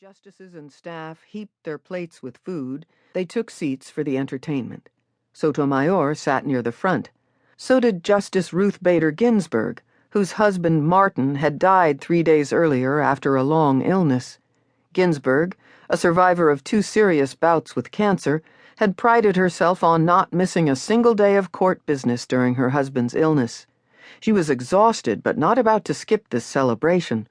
justices and staff heaped their plates with food, they took seats for the entertainment. Sotomayor sat near the front. So did Justice Ruth Bader Ginsburg, whose husband Martin had died 3 days earlier after a long illness. Ginsburg, a survivor of 2 serious bouts with cancer, had prided herself on not missing a single day of court business during her husband's illness. She was exhausted but not about to skip this celebration.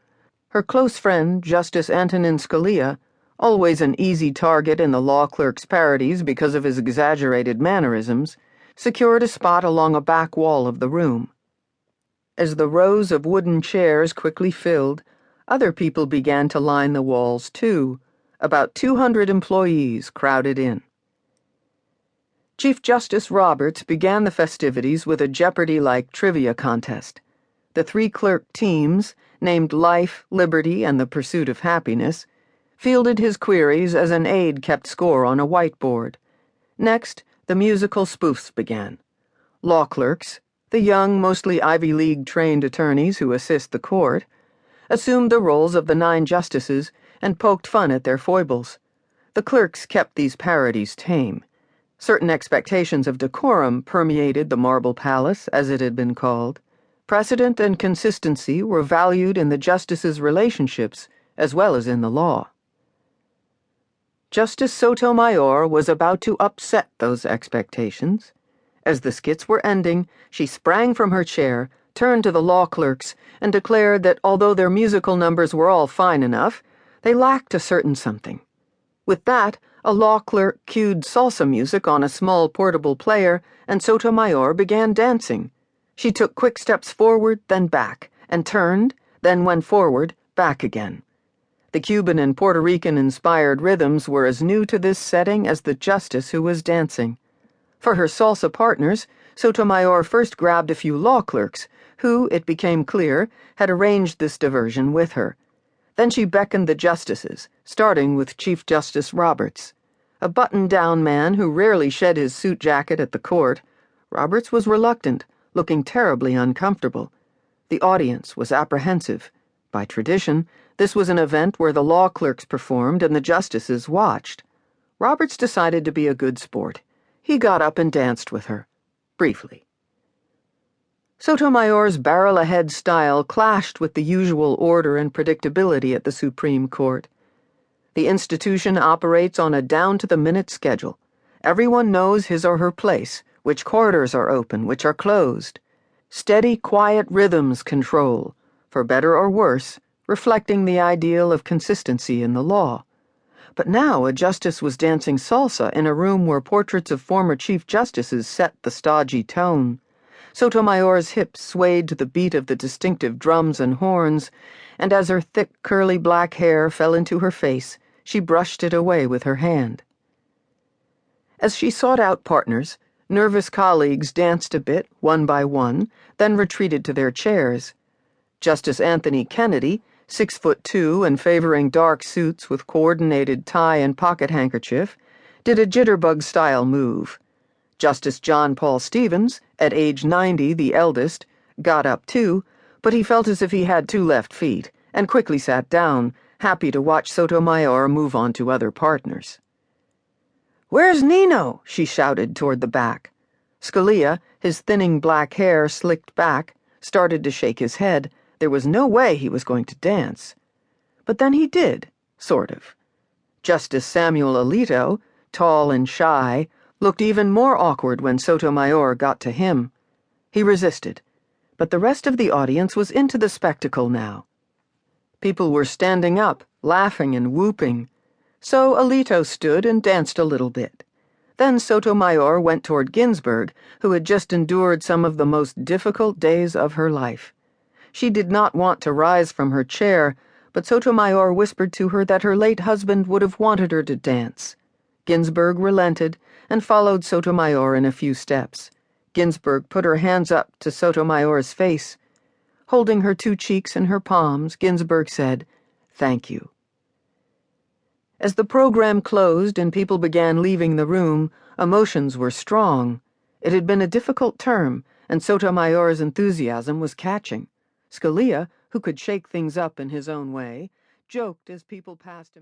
Her close friend, Justice Antonin Scalia, always an easy target in the law clerk's parodies because of his exaggerated mannerisms, secured a spot along a back wall of the room. As the rows of wooden chairs quickly filled, other people began to line the walls too. About 200 employees crowded in. Chief Justice Roberts began the festivities with a Jeopardy-like trivia contest. The 3 clerk teams, named Life, Liberty, and the Pursuit of Happiness, fielded his queries as an aide kept score on a whiteboard. Next, the musical spoofs began. Law clerks, the young, mostly Ivy League-trained attorneys who assist the court, assumed the roles of the 9 justices and poked fun at their foibles. The clerks kept these parodies tame. Certain expectations of decorum permeated the Marble Palace, as it had been called. Precedent and consistency were valued in the justices' relationships as well as in the law. Justice Sotomayor was about to upset those expectations. As the skits were ending, she sprang from her chair, turned to the law clerks, and declared that although their musical numbers were all fine enough, they lacked a certain something. With that, a law clerk cued salsa music on a small portable player, and Sotomayor began dancing. She took quick steps forward, then back, and turned, then went forward, back again. The Cuban and Puerto Rican-inspired rhythms were as new to this setting as the justice who was dancing. For her salsa partners, Sotomayor first grabbed a few law clerks, who, it became clear, had arranged this diversion with her. Then she beckoned the justices, starting with Chief Justice Roberts. A buttoned-down man who rarely shed his suit jacket at the court, Roberts was reluctant, looking terribly uncomfortable. The audience was apprehensive. By tradition, this was an event where the law clerks performed and the justices watched. Roberts decided to be a good sport. He got up and danced with her, briefly. Sotomayor's barrel-ahead style clashed with the usual order and predictability at the Supreme Court. The institution operates on a down-to-the-minute schedule. Everyone knows his or her place, which corridors are open, which are closed. Steady, quiet rhythms control, for better or worse, reflecting the ideal of consistency in the law. But now a justice was dancing salsa in a room where portraits of former Chief Justices set the stodgy tone. Sotomayor's hips swayed to the beat of the distinctive drums and horns, and as her thick, curly black hair fell into her face, she brushed it away with her hand. As she sought out partners, nervous colleagues danced a bit, one by one, then retreated to their chairs. Justice Anthony Kennedy, 6'2" and favoring dark suits with coordinated tie and pocket handkerchief, did a jitterbug-style move. Justice John Paul Stevens, at age 90 the eldest, got up too, but he felt as if he had 2 left feet, and quickly sat down, happy to watch Sotomayor move on to other partners. "Where's Nino?" she shouted toward the back. Scalia, his thinning black hair slicked back, started to shake his head. There was no way he was going to dance. But then he did, sort of. Justice Samuel Alito, tall and shy, looked even more awkward when Sotomayor got to him. He resisted, but the rest of the audience was into the spectacle now. People were standing up, laughing and whooping. So Alito stood and danced a little bit. Then Sotomayor went toward Ginsburg, who had just endured some of the most difficult days of her life. She did not want to rise from her chair, but Sotomayor whispered to her that her late husband would have wanted her to dance. Ginsburg relented and followed Sotomayor in a few steps. Ginsburg put her hands up to Sotomayor's face. Holding her 2 cheeks in her palms, Ginsburg said, "Thank you." As the program closed and people began leaving the room, emotions were strong. It had been a difficult term, and Sotomayor's enthusiasm was catching. Scalia, who could shake things up in his own way, joked as people passed him.